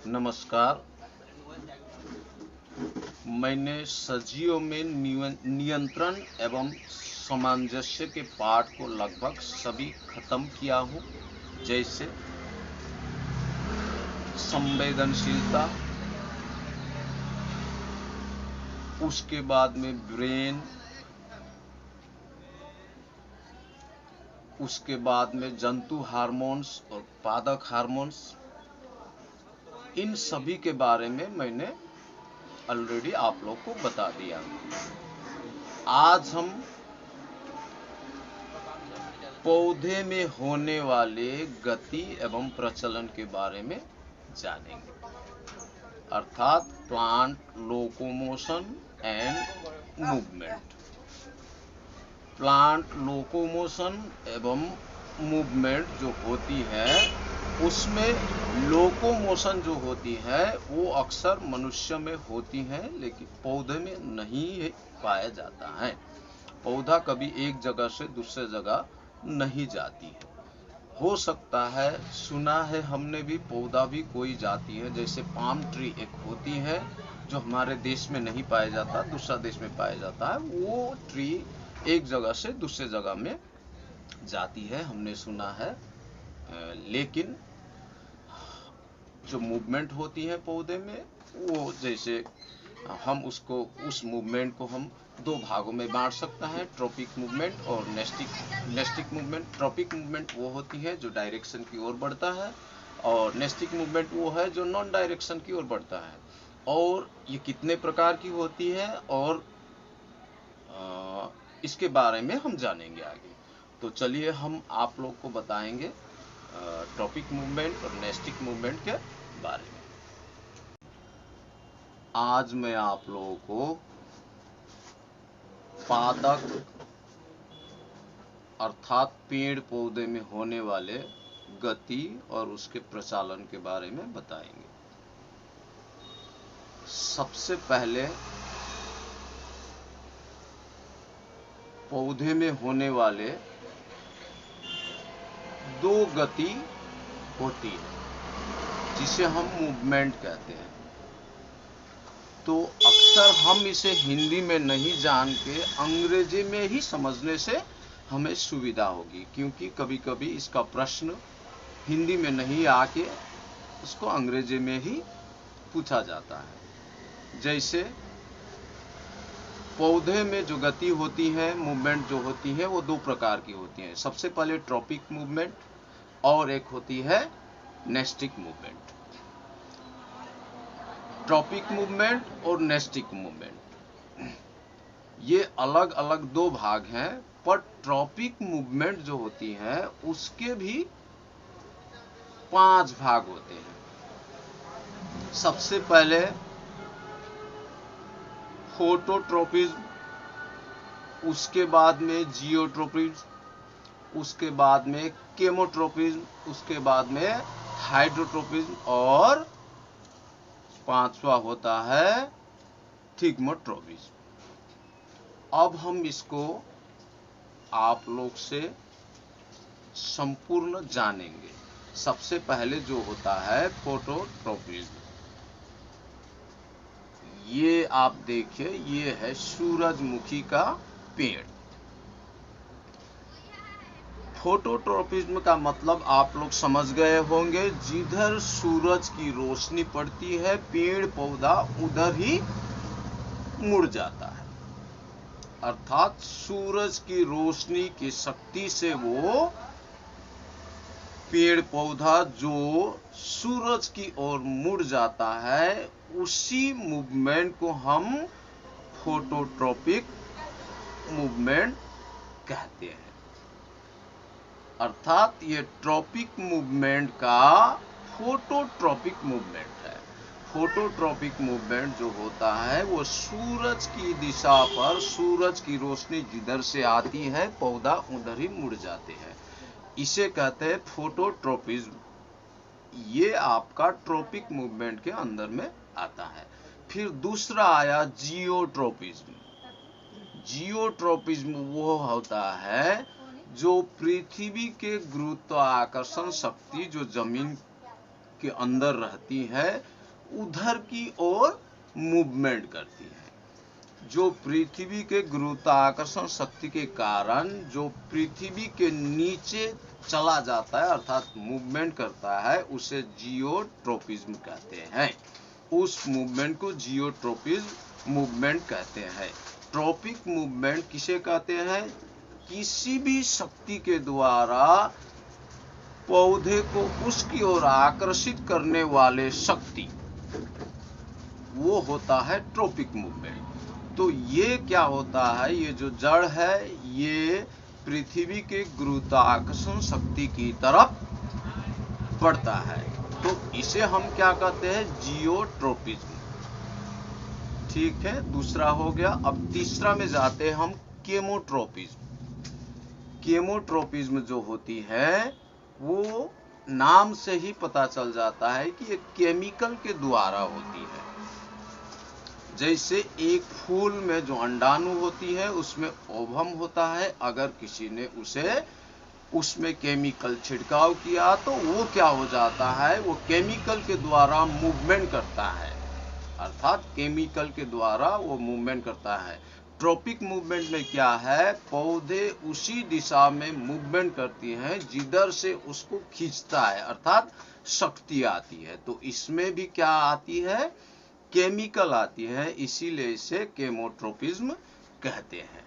नमस्कार। मैंने सजियों में नियंत्रण एवं सामंजस्य के पाठ को लगभग सभी खत्म किया हूँ, जैसे संवेदनशीलता, उसके बाद में ब्रेन, उसके बाद में जंतु हार्मोन्स और पादक हार्मोन्स। इन सभी के बारे में मैंने ऑलरेडी आप लोग को बता दिया। आज हम पौधे में होने वाले गति एवं प्रचलन के बारे में जानेंगे, अर्थात plant locomotion and movement. Plant locomotion एवं मूवमेंट जो होती है, उसमें लोकोमोशन जो होती है वो अक्सर मनुष्य में होती है, लेकिन पौधे में नहीं पाया जाता है। पौधा कभी एक जगह से दूसरे जगह नहीं जाती है। हो सकता है, सुना है हमने भी, पौधा भी कोई जाती है, जैसे पाम ट्री एक होती है जो हमारे देश में नहीं पाया जाता, दूसरा देश में पाया जाता है। वो ट्री एक जगह से दूसरे जगह में जाती है, हमने सुना है। लेकिन जो मूवमेंट होती है पौधे में, वो जैसे हम उस मूवमेंट को हम दो भागों में बांट सकते हैं, ट्रॉपिक मूवमेंट और नेस्टिक मूवमेंट। ट्रॉपिक मूवमेंट वो होती है जो डायरेक्शन की ओर बढ़ता है, और नेस्टिक मूवमेंट वो है जो नॉन डायरेक्शन की ओर बढ़ता है। और ये कितने प्रकार की होती है और इसके बारे में हम जानेंगे आगे। तो चलिए हम आप लोग को बताएंगे ट्रॉपिक मूवमेंट और नेस्टिक मूवमेंट के बारे में। आज मैं आप लोगों को पादक अर्थात पेड़ पौधे में होने वाले गति और उसके प्रचालन के बारे में बताएंगे। सबसे पहले पौधे में होने वाले दो गति होती है, जिसे हम मूवमेंट कहते हैं। तो अक्सर हम इसे हिंदी में नहीं जान के अंग्रेजी में ही समझने से हमें सुविधा होगी, क्योंकि कभी कभी इसका प्रश्न हिंदी में नहीं आके उसको अंग्रेजी में ही पूछा जाता है। जैसे पौधे में जो गति होती है, मूवमेंट जो होती है, वो दो प्रकार की होती है। सबसे पहले ट्रॉपिक मूवमेंट और एक होती है नेस्टिक मूवमेंट। ट्रॉपिक मूवमेंट और नेस्टिक मूवमेंट ये अलग अलग दो भाग हैं, पर ट्रॉपिक मूवमेंट जो होती है उसके भी 5 भाग होते हैं। सबसे पहले फोटोट्रोपिज्म, उसके बाद में जियोट्रोपिज्म, उसके बाद में केमोट्रोपिज्म, उसके बाद में हाइड्रोट्रोपिज्म, और 5वां होता है थिग्मोट्रोपिज्म। अब हम इसको आप लोग से संपूर्ण जानेंगे। सबसे पहले जो होता है फोटोट्रोपिज्म। ये आप देखिए, ये है सूरजमुखी का पेड़। फोटोट्रोपिज्म का मतलब आप लोग समझ गए होंगे, जिधर सूरज की रोशनी पड़ती है पेड़ पौधा उधर ही मुड़ जाता है। अर्थात सूरज की रोशनी की शक्ति से वो पेड़ पौधा जो सूरज की ओर मुड़ जाता है, उसी मूवमेंट को हम फोटोट्रोपिक मूवमेंट कहते हैं। अर्थात ये ट्रॉपिक मूवमेंट का फोटोट्रोपिक मूवमेंट है। फोटोट्रोपिक मूवमेंट जो होता है वो सूरज की दिशा पर, सूरज की रोशनी जिधर से आती है पौधा उधर ही मुड़ जाते हैं, इसे कहते हैं फोटोट्रोपिज्म। ये आपका ट्रॉपिक मूवमेंट के अंदर में आता है। फिर दूसरा आया जियोट्रोपिज्म। जियोट्रोपिज्म वो होता है जो पृथ्वी के गुरुत्वाकर्षण शक्ति जो जमीन के अंदर रहती है, उधर की ओर मूवमेंट करती है। जो पृथ्वी के गुरुत्वाकर्षण शक्ति के कारण जो पृथ्वी के नीचे चला जाता है अर्थात मूवमेंट करता है, उसे जियोट्रोपिज्म कहते हैं। उस मूवमेंट को जियोट्रोपिज्म मूवमेंट कहते हैं। ट्रॉपिक मूवमेंट किसे कहते हैं? किसी भी शक्ति के द्वारा पौधे को उसकी ओर आकर्षित करने वाले शक्ति, वो होता है ट्रॉपिक मूवमेंट। तो ये क्या होता है? ये जो जड़ है ये पृथ्वी के गुरुत्वाकर्षण शक्ति की तरफ बढ़ता है, तो इसे हम क्या कहते हैं? जियोट्रोपिज्म। ठीक है, दूसरा हो गया। अब तीसरा में जाते हैं हम, केमोट्रोपिज्म। केमोट्रोपिज्म जो होती है वो नाम से ही पता चल जाता है कि ये केमिकल के द्वारा होती है। जैसे एक फूल में जो अंडाणु होती है उसमें ओवम होता है, अगर किसी ने उसमें केमिकल छिड़काव किया तो वो क्या हो जाता है? वो केमिकल के द्वारा मूवमेंट करता है, अर्थात केमिकल के द्वारा वो मूवमेंट करता है। ट्रॉपिक मूवमेंट में क्या है? पौधे उसी दिशा में मूवमेंट करती हैं जिधर से उसको खींचता है, अर्थात शक्ति आती है। तो इसमें भी क्या आती है? केमिकल आती है, इसीलिए इसे केमोट्रोपिज्म कहते हैं।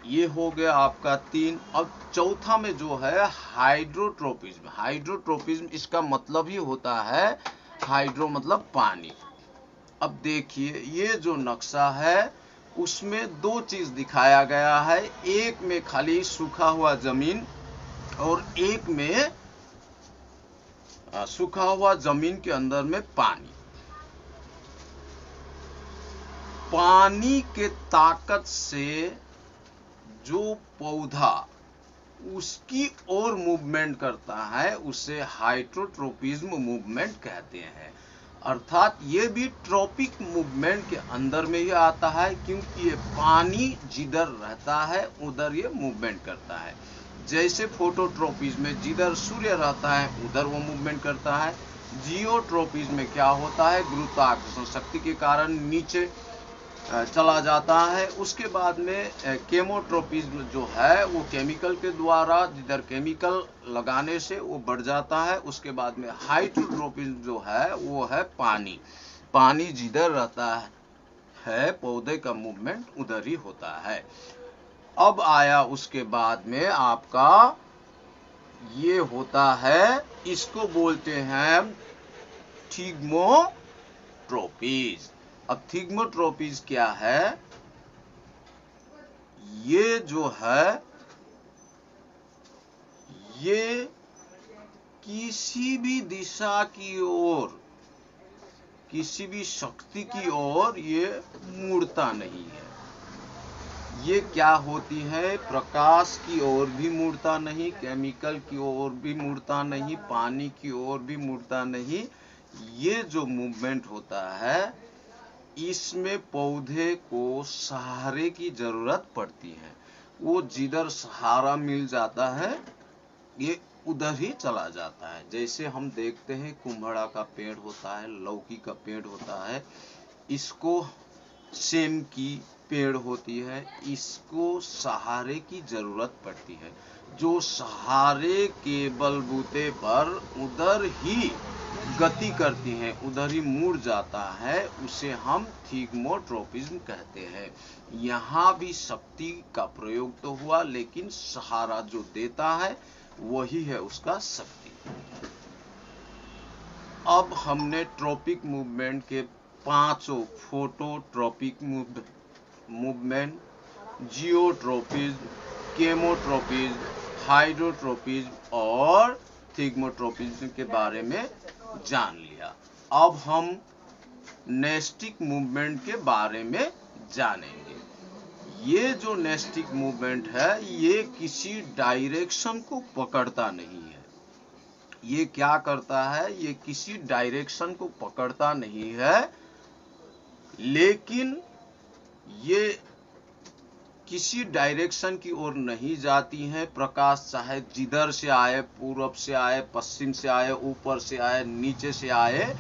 ये हो गया आपका 3। अब चौथा में जो है हाइड्रोट्रोपिज्म। हाइड्रोट्रोपिज्म इसका मतलब ही होता है, हाइड्रो मतलब पानी। अब देखिए ये जो नक्शा है उसमें दो चीज दिखाया गया है, एक में खाली सूखा हुआ जमीन और एक में सूखा हुआ जमीन के अंदर में पानी। पानी के ताकत से जो पौधा उसकी ओर मूवमेंट करता है उसे हाइड्रोट्रोपिज्म मूवमेंट कहते हैं। अर्थात ये भी ट्रॉपिक मूवमेंट के अंदर में ही आता है, क्योंकि ये पानी जिधर रहता है उधर ये मूवमेंट करता है। जैसे फोटोट्रोपिज्म में जिधर सूर्य रहता है उधर वो मूवमेंट करता है। जियोट्रोपिज्म में क्या होता है? गुरुत्वाकर्षण शक्ति के कारण नीचे चला जाता है। उसके बाद में केमोट्रोपिज्म जो है वो केमिकल के द्वारा, जिधर केमिकल लगाने से वो बढ़ जाता है। उसके बाद में हाइड्रोट्रोपिज्म जो है वो है पानी। पानी जिधर रहता है पौधे का मूवमेंट उधर ही होता है। अब आया उसके बाद में आपका ये होता है, इसको बोलते हैं थिग्मोट्रोपिज। अब थिग्मोट्रोपिज क्या है? ये जो है ये किसी भी दिशा की ओर, किसी भी शक्ति की ओर ये मुड़ता नहीं है। ये क्या होती है? प्रकाश की ओर भी मुड़ता नहीं, केमिकल की ओर भी मुड़ता नहीं, पानी की ओर भी मुड़ता नहीं। ये जो मूवमेंट होता है इसमें पौधे को सहारे की जरूरत पड़ती है। वो जिधर सहारा मिल जाता है ये उधर ही चला जाता है। जैसे हम देखते हैं कुम्हड़ा का पेड़ होता है, लौकी का पेड़ होता है, इसको सेम की पेड़ होती है, इसको सहारे की जरूरत पड़ती है। जो सहारे के बलबूते पर उधर ही गति करती हैं, उधर ही मुड़ जाता है, उसे हम थिग्मोट्रोपिज्म कहते हैं। यहाँ भी शक्ति का प्रयोग तो हुआ, लेकिन सहारा जो देता है वही है उसका शक्ति। अब हमने ट्रॉपिक मूवमेंट के पांचों, फोटोट्रॉपिक मूवमेंट, जियोट्रोपिज्म, केमोट्रोपिज्म, हाइड्रोट्रोपिज्म और थिग्मोट्रोपिज्म के बारे में जान लिया। अब हम नेस्टिक मूवमेंट के बारे में जानेंगे। ये जो नेस्टिक मूवमेंट है ये किसी डायरेक्शन को पकड़ता नहीं है। ये क्या करता है? ये किसी डायरेक्शन को पकड़ता नहीं है, लेकिन ये किसी डायरेक्शन की ओर नहीं जाती हैं। प्रकाश चाहे जिधर से आए, पूरब से आए, पश्चिम से आए, ऊपर से आए, नीचे से आए,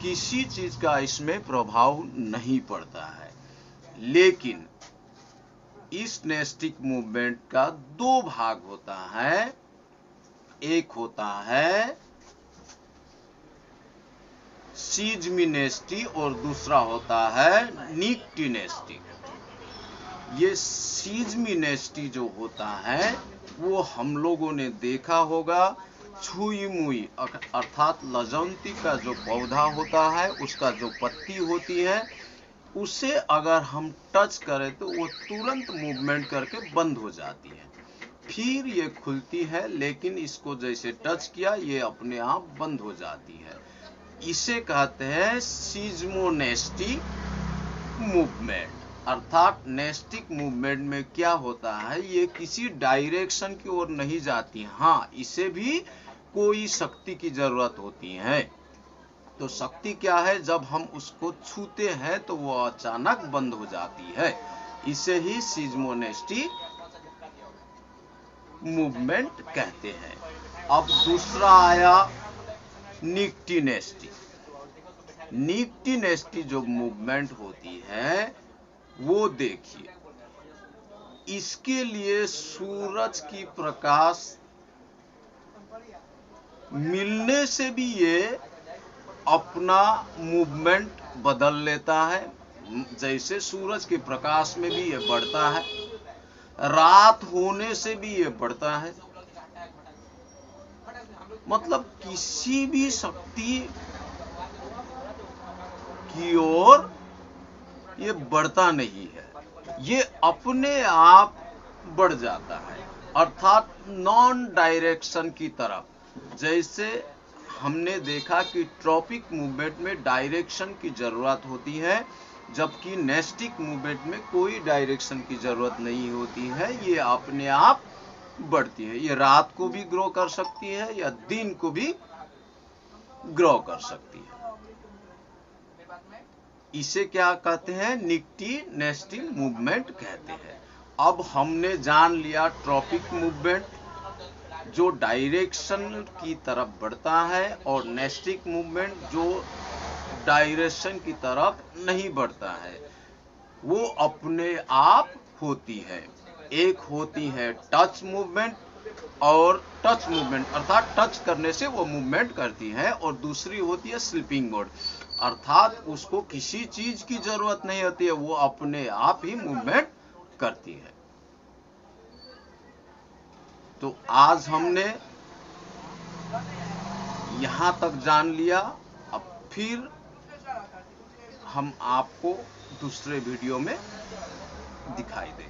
किसी चीज का इसमें प्रभाव नहीं पड़ता है। लेकिन इस नेस्टिक मूवमेंट का दो भाग होता है, एक होता है सीजमिनेस्टी और दूसरा होता है निक्टिनेस्टी। ये सीजमिनेस्टी जो होता है वो हम लोगों ने देखा होगा, छुई मुई अर्थात लजंती का जो पौधा होता है उसका जो पत्ती होती है उसे अगर हम टच करें तो वो तुरंत मूवमेंट करके बंद हो जाती है, फिर ये खुलती है, लेकिन इसको जैसे टच किया ये अपने आप बंद हो जाती है। इसे कहते हैं सीजमोनेस्टी मूवमेंट। अर्थात नेस्टिक मूवमेंट में क्या होता है, ये किसी डायरेक्शन की ओर नहीं जाती। हाँ, इसे भी कोई शक्ति की जरूरत होती है। तो शक्ति क्या है, जब हम उसको छूते हैं तो वो अचानक बंद हो जाती है। इसे ही सीजमोनेस्टी मूवमेंट कहते हैं। अब दूसरा आया निक्टिनेस्टी। निक्टिनेस्टी जो मूवमेंट होती है वो देखिए, इसके लिए सूरज की प्रकाश मिलने से भी ये अपना मूवमेंट बदल लेता है। जैसे सूरज के प्रकाश में भी ये बढ़ता है, रात होने से भी ये बढ़ता है। मतलब किसी भी शक्ति की ओर ये बढ़ता नहीं है, ये अपने आप बढ़ जाता है, अर्थात नॉन डायरेक्शन की तरफ। जैसे हमने देखा कि ट्रॉपिक मूवमेंट में डायरेक्शन की जरूरत होती है, जबकि नेस्टिक मूवमेंट में कोई डायरेक्शन की जरूरत नहीं होती है, ये अपने आप बढ़ती है। ये रात को भी ग्रो कर सकती है या दिन को भी ग्रो कर सकती है। इसे क्या कहते हैं, निक्टिनेस्टिक मूवमेंट कहते हैं। अब हमने जान लिया ट्रॉपिक मूवमेंट जो डायरेक्शन की तरफ बढ़ता है और नेस्टिक मूवमेंट जो डायरेक्शन की तरफ नहीं बढ़ता है, वो अपने आप होती है। एक होती है टच मूवमेंट, और टच मूवमेंट अर्थात टच करने से वो मूवमेंट करती है, और दूसरी होती है स्लीपिंग मोड, अर्थात उसको किसी चीज की जरूरत नहीं होती है, वो अपने आप ही मूवमेंट करती है। तो आज हमने यहां तक जान लिया। अब फिर हम आपको दूसरे वीडियो में दिखाई देंगे।